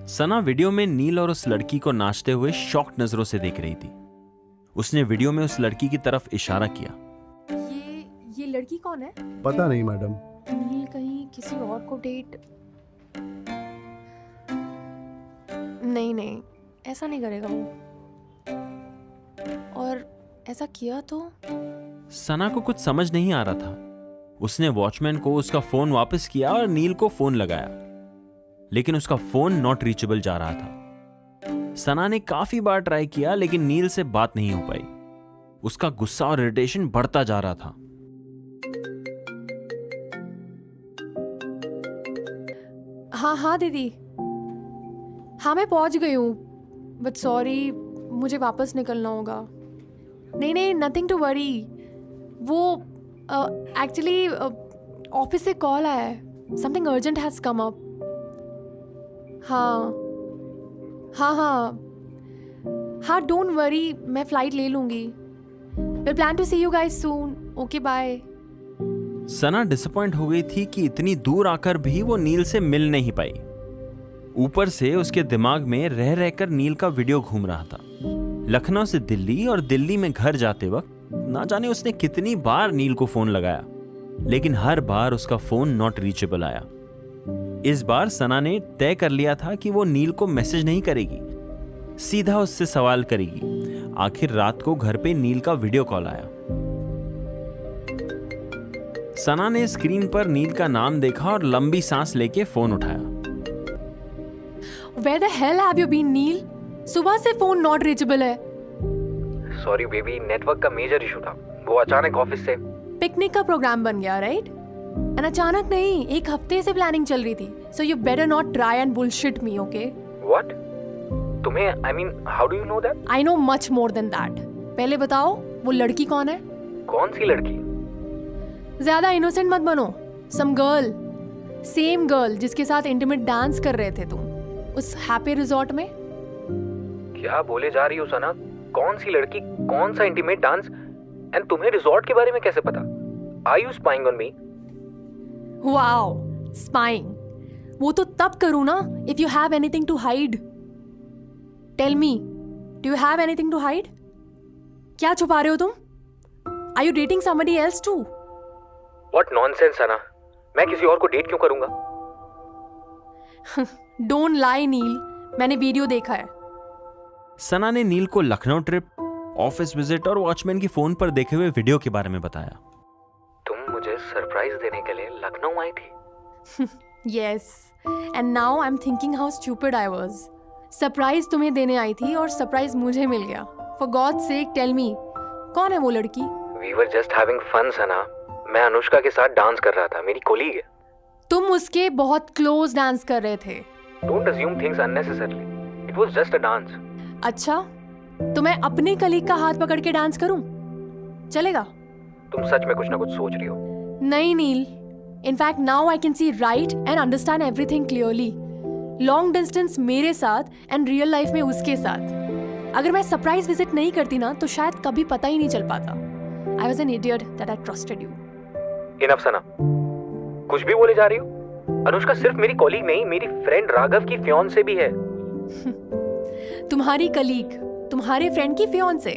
सना video में नील और उस लड़की को नाचते हुए शॉक्ड नजरों से देख रही थी। उसने वीडियो में उस लड़की की तरफ इशारा किया। ये लड़की कौन है? पता नहीं मैडम। नील कहीं किसी और को डेट? नहीं, ऐसा नहीं करेगा वो। और ऐसा किया तो? सना को कुछ समझ नहीं आ रहा था। उसने वॉचमैन को उसका फोन वापस किया और नील को फोन लगाया, लेकिन उसका फोन नॉट रीचेबल जा रहा था। सना ने काफी बार ट्राई किया, लेकिन नील से बात नहीं हो पाई। उसका गुस्सा और इरिटेशन बढ़ता जा रहा था। हाँ दीदी, हाँ मैं पहुंच गई हूँ, बट सॉरी मुझे वापस निकलना होगा। नहीं, नथिंग टू वरी। वो एक्चुअली ऑफिस से कॉल आया है, something urgent has come up. हाँ डोंट वरी, मैं फ्लाइट ले लूंगी। Will plan to see you guys soon. Okay bye. Sana disappoint हो गई थी कि इतनी दूर आकर भी वो नील से मिल नहीं पाई। ऊपर से उसके दिमाग में रह रहकर नील का वीडियो घूम रहा था। लखनऊ से दिल्ली और दिल्ली में घर जाते वक्त ना जाने उसने कितनी बार नील को फोन लगाया, लेकिन हर बार उसका फोन नॉट रीचेबल आया। इस बार सना ने तय कर लिया था कि वो नील को मैसेज नहीं करेगी, सीधा उससे सवाल करेगी। आखिर रात को घर पे नील का वीडियो कॉल आया। सना ने स्क्रीन पर नील का नाम देखा और लंबी सांस लेके फोन उठाया। Where the hell have you been, नील? सुबह से फोन नॉट रीचेबल है। सॉरी बेबी, नेटवर्क का मेजर इशू था। वो अचानक ऑफिस से पिकनिक का प्रोग्राम बन गया, राइट? एंड अचानक नहीं, एक हफ्ते से प्लानिंग चल रही थी। So you better not try and bullshit me, okay? What? तुम्हें how do you know that? I know much more than that. पहले बताओ वो लड़की कौन है? कौन सी लड़की? ज्यादा इनोसेंट मत बनो। सम गर्ल, सेम गर्ल जिसके साथ इंटीमेट डांस कर रहे थे तुम उस हैप्पी रिजॉर्ट में। क्या बोले जा रही हो सना? कौन सी लड़की, कौन सा इंटीमेट डांस? एंड तुम्हें रिजॉर्ट के बारे में कैसे पता? Are you spying on me? Wow, spying वो तो तब करूं ना if you have anything to hide. Tell me, do you have anything to hide? क्या छुपा रहे हो तुम? Are you dating somebody else too? What nonsense Sana, मैं किसी और को डेट क्यों करूंगा? डोंट लाई नील, मैंने वीडियो देखा है। सना ने नील को लखनऊ ट्रिप, ऑफिस विजिट और वॉचमैन की फोन पर देखे हुए वीडियो के बारे में बताया। तुम मुझे सरप्राइज देने के लिए लखनऊ आई थी? Yes, and now I'm thinking how stupid I was. Surprise तुम्हें देने आई थी और सरप्राइज मुझे मिल गया। For God's sake, tell me, कौन है वो लड़की? We were just having fun सना। मैं अनुष्का के साथ डांस कर रहा था, मेरी कोलीग है। तुम उसके बहुत क्लोज डांस कर रहे थे। Don't assume things unnecessarily. It was just a dance. अच्छा, तो मैं अपने कलीग का हाथ पकड़ के डांस करूं? चलेगा? तुम सच में कुछ ना कुछ सोच रही हो। नहीं Neel, in fact now I can see right and understand everything clearly. Long distance मेरे साथ एंड रियल लाइफ में उसके साथ। अगर मैं सरप्राइज विजिट नहीं करती ना तो शायद कभी पता ही नहीं चल पाता। I was an idiot that I trusted you. Enough Sana, कुछ भी बोले जा रही हो। अनुष्का सिर्फ मेरी कॉलीग नहीं, मेरी फ्रेंड राघव की फियांसे भी है। तुम्हारी कलीग, तुम्हारे फ्रेंड की फियांसे,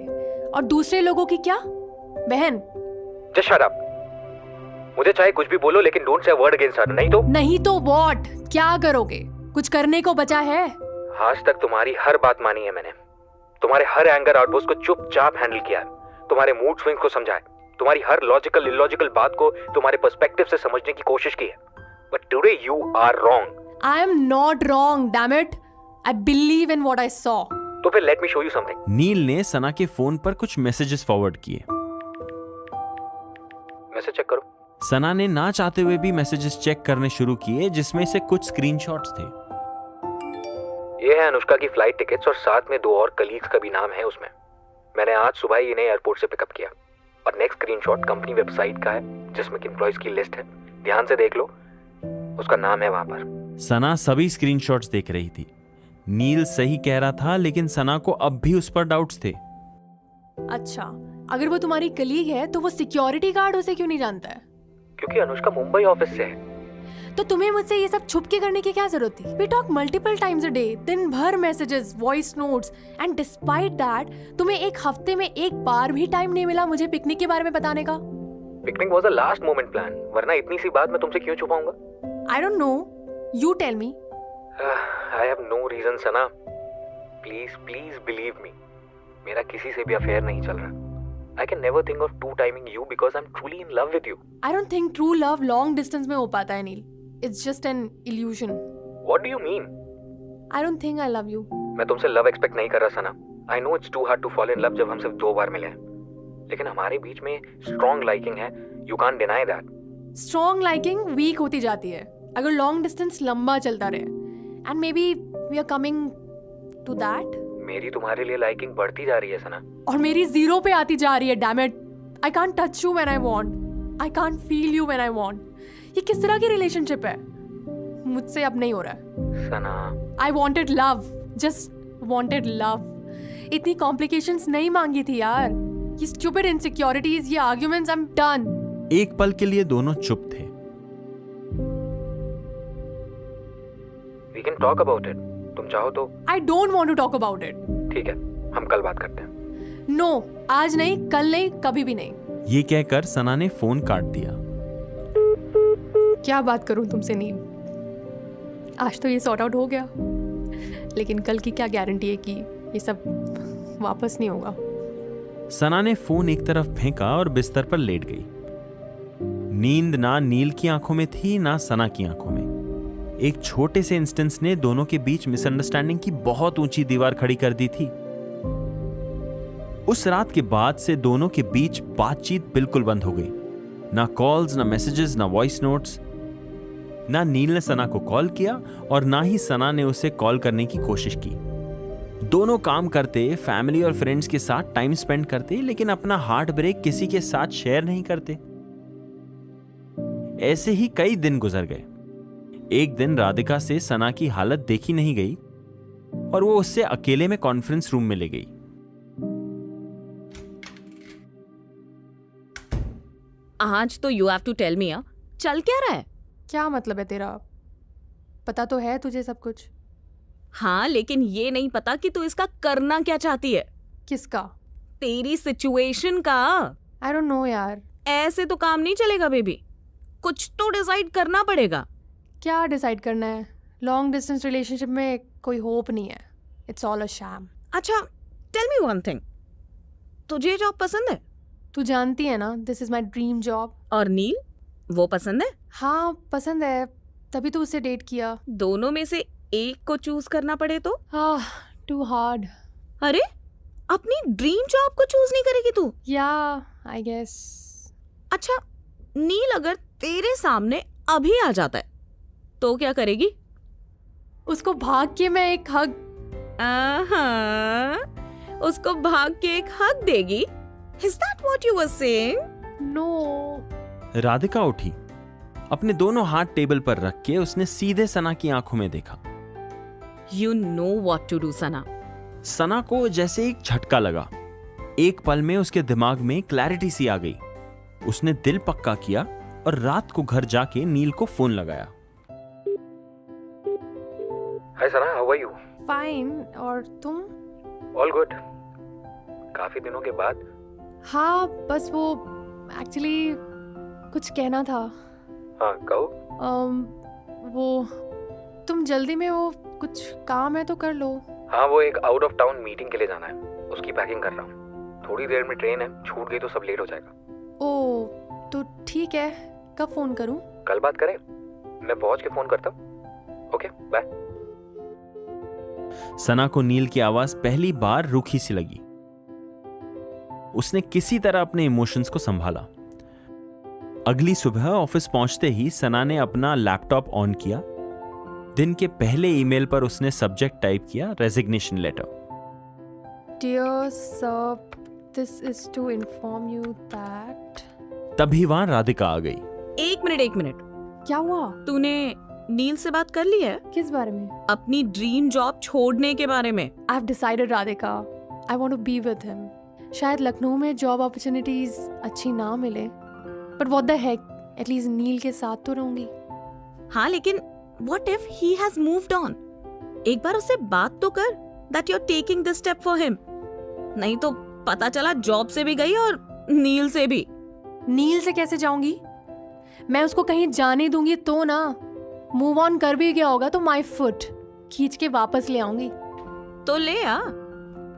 और दूसरे लोगों की क्या? बहन। Just shut up. मुझे चाहे कुछ भी बोलो, लेकिन don't say word against her. नहीं तो व्हाट? क्या करोगे? कुछ करने को बचा है? आज तक तुम्हारी हर बात मानी है मैंने। तुम्हारे हर एंगर आउटबर्स्ट को चुपचाप हैंडल किया है। तुम्हारे मूड स्विंग्स को समझा है। तुम्हारी हर लॉजिकल इलॉजिकल बात को तुम्हारे पर्सपेक्टिव से समझने की कोशिश की है। But today you are wrong. I am not wrong, damn it. I believe in what I saw. तो फिर let me show you something. Neel ने सना के फोन पर कुछ मैसेजेस फॉरवर्ड किए। मैसेज चेक करो। सना ने ना चाहते हुए भी मैसेजेस चेक करने शुरू किए, जिसमें से कुछ स्क्रीनशॉट्स थे। ये है अनुष्का की फ्लाइट टिकट्स और साथ में 2 और कलीग्स का भी नाम है उसमें। मैंने आज सुबह ही इन्हें एयरपोर्ट से पिकअप किया। और नेक्स्ट स्क्रीनशॉट कंपनी वेबसाइट का है, जिसमें एम्प्लॉइज की लिस्ट है। ध्यान से देख लो, उसका नाम है वहां पर। सना सभी स्क्रीनशॉट्स देख रही थी। नील सही कह रहा था, लेकिन सना को अब भी उस पर डाउट्स थे। अच्छा, अगर वो तुम्हारी कलीग है तो वो सिक्योरिटी गार्ड उसे क्यों नहीं जानता है? क्योंकि अनुष्का मुंबई ऑफिस से है। तो तुम्हें मुझसे ये सब छुप के करने की क्या जरूरत थी? We talk multiple times a day, दिन भर messages, voice notes, and despite that तुम्हें एक हफ्ते में एक बार भी टाइम नहीं मिला मुझे पिकनिक के बारे में बताने का। Picnic was a last moment plan, वरना इतनी सी बात मैं तुमसे क्यों छुपाऊंगा? I don't know, you tell me. I have no reason Sana, please please believe me, मेरा किसी से भी अफेयर नहीं चल रहा। I can never think of two timing you because I'm truly in love with you. I don't think true love long distance में हो पाता है नील। It's just an illusion. What do you mean? I don't think I love you. मैं तुमसे love expect नहीं कर रहा सना। I know it's too hard to fall in love जब हम सिर्फ 2 बार मिले हैं, लेकिन हमारे बीच में strong liking है, you can't deny that. Strong liking weak होती जाती है अगर long distance लंबा चलता रहे, and maybe we are coming to that. मेरी तुम्हारे लिए लाइकिंग बढ़ती जा रही है सना। और मेरी जीरो पे आती जा रही है, dam it. I can't touch you when I want, I can't feel you when I want. ये किस तरह की रिलेशनशिप है? मुझसे अब नहीं हो रहा है Sana. I wanted love, just wanted love. इतनी कॉम्प्लिकेशंस नहीं मांगी थी यार। ये स्टूपिड इनसिक्योरिटीज, ये आर्ग्यूमेंट्स, आई एम डन। एक पल के लिए दोनों चुप थे। We can talk about it. तुम चाहो तो। I don't want to talk about it. ठीक है, हम कल बात करते हैं। नो, आज नहीं, कल नहीं, कभी भी नहीं। ये कहकर सना ने फोन काट दिया। क्या बात करूं तुमसे नील, आज तो ये सॉर्ट आउट हो गया, लेकिन कल की क्या गारंटी है कि ये सब वापस नहीं होगा। सना ने फोन एक तरफ फेंका और बिस्तर पर लेट गई। नींद ना नील की आंखों में थी ना सना की आंखों में। एक छोटे से इंस्टेंस ने दोनों के बीच मिसअंडरस्टैंडिंग की बहुत ऊंची दीवार खड़ी कर दी थी। उस रात के बाद से दोनों के बीच बातचीत बिल्कुल बंद हो गई। ना कॉल्स, ना मैसेजेस, ना वॉइस नोट्स। ना नील ने सना को कॉल किया और ना ही सना ने उसे कॉल करने की कोशिश की। दोनों काम करते, फैमिली और फ्रेंड्स के साथ टाइम स्पेंड करते, लेकिन अपना हार्ट ब्रेक किसी के साथ शेयर नहीं करते। ऐसे ही कई दिन गुजर गए। एक दिन राधिका से सना की हालत देखी नहीं गई और वो उससे अकेले में कॉन्फ्रेंस रूम में ले गई। आज तो you have to tell me, चल क्या रहा है? क्या मतलब है तेरा? पता तो है तुझे सब कुछ। हाँ, लेकिन ये नहीं पता कि तू इसका करना क्या चाहती है। किसका? तेरी सिचुएशन का। आई डोंट नो यार। ऐसे तो काम नहीं चलेगा बेबी, कुछ तो डिसाइड करना पड़ेगा। क्या डिसाइड करना है? लॉन्ग डिस्टेंस रिलेशनशिप में कोई होप नहीं है, इट्स ऑल अ शैम। अच्छा, टेल मी वन थिंग, तुझे जॉब पसंद है? तू जानती है ना, this is my dream job. और नील, वो पसंद है? हाँ पसंद है, तभी तो उससे डेट किया। दोनों में से एक को चूज करना पड़े तो? Too hard. अरे, अपनी ड्रीम जॉब को चूज नहीं करेगी तू? या आई गेस। अच्छा, नील अगर तेरे सामने अभी आ जाता है तो क्या करेगी? उसको भाग के मैं एक हग। उसको भाग के एक हग देगी? Is that what you were saying? No. Radhika उठी। अपने दोनों हाथ टेबल पर रख के उसने सीधे सना की आंखों में देखा। You know what to do, सना। सना को जैसे एक झटका लगा। एक पल में उसके दिमाग में क्लैरिटी सी आ गई। उसने दिल पक्का किया और रात को घर जाके नील को फोन लगाया। हाय सना, हाउ आर यू? फाइन, और तुम? All good. काफी दिनों के बाद। हाँ, बस वो एक्चुअली कुछ कहना था। हाँ कहो। वो तुम जल्दी में, वो कुछ काम है तो कर लो। हाँ, वो एक आउट ऑफ टाउन मीटिंग के लिए जाना है, उसकी पैकिंग कर रहा हूँ। थोड़ी देर में ट्रेन है, छूट गई तो सब लेट हो जाएगा। ओ तो ठीक है, कब फोन करूँ? कल बात करें, मैं पहुंच के फोन करता हूँ। Okay bye. सना को नील की आवाज पहली बार रूखी सी लगी। उसने किसी तरह अपने इमोशंस को संभाला। अगली सुबह ऑफिस पहुंचते ही सना ने अपना लैपटॉप ऑन किया। दिन के पहले ईमेल पर उसने सब्जेक्ट टाइप किया, resignation letter. Dear sir, this is to inform you that. तभी वहां राधिका आ गई। एक मिनट। क्या हुआ? तूने नील से बात कर ली है? किस बारे में? अपनी ड्रीम जॉब छोड़ने के बारे में। I have decided Radhika, I want to be with him. शायद लखनऊ में जॉब अपॉर्चुनिटीज अच्छी ना मिले, but what the heck, at least Neel के साथ तो रहूंगी। हाँ लेकिन what if he has moved on? एक बार उससे बात तो कर that you're taking this step for him. नहीं तो पता चला जॉब से भी गई और नील से भी। नील से कैसे जाऊंगी? मैं उसको कहीं जाने दूंगी तो ना। मूव ऑन कर भी गया होगा तो माई फुट खींच के वापस ले आऊंगी। तो ले आ,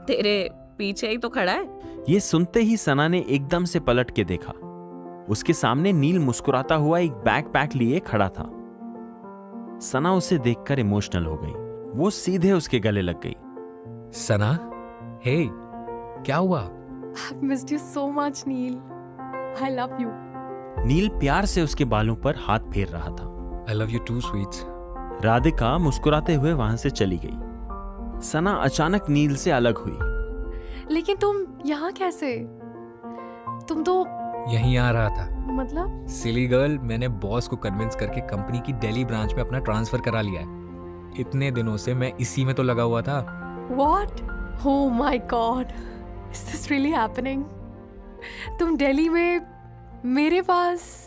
तेरे पीछे ही तो खड़ा है। ये सुनते ही सना ने एकदम से पलट के देखा। उसके सामने नील मुस्कुराता हुआ एक बैकपैक लिए खड़ा था। सना उसे देखकर इमोशनल हो गई। वो सीधे उसके गले लग गई। सना, हे, क्या हुआ? I've missed you so much, nil. I love you. नील प्यार से उसके बालों पर हाथ फेर रहा था। I love you too, sweets. Radhika मुस्कुराते हुए वहां से चली गई। सना अचानक नील से अलग हुई। लेकिन तुम यहाँ कैसे? तुम तो यहीं आ रहा था। मतलब सिली गर्ल, मैंने बॉस को कन्विंस करके कंपनी की दिल्ली ब्रांच में अपना ट्रांसफर करा लिया है। इतने दिनों से मैं इसी में तो लगा हुआ था। What? Oh my God. Is this really happening? तुम दिल्ली में मेरे पास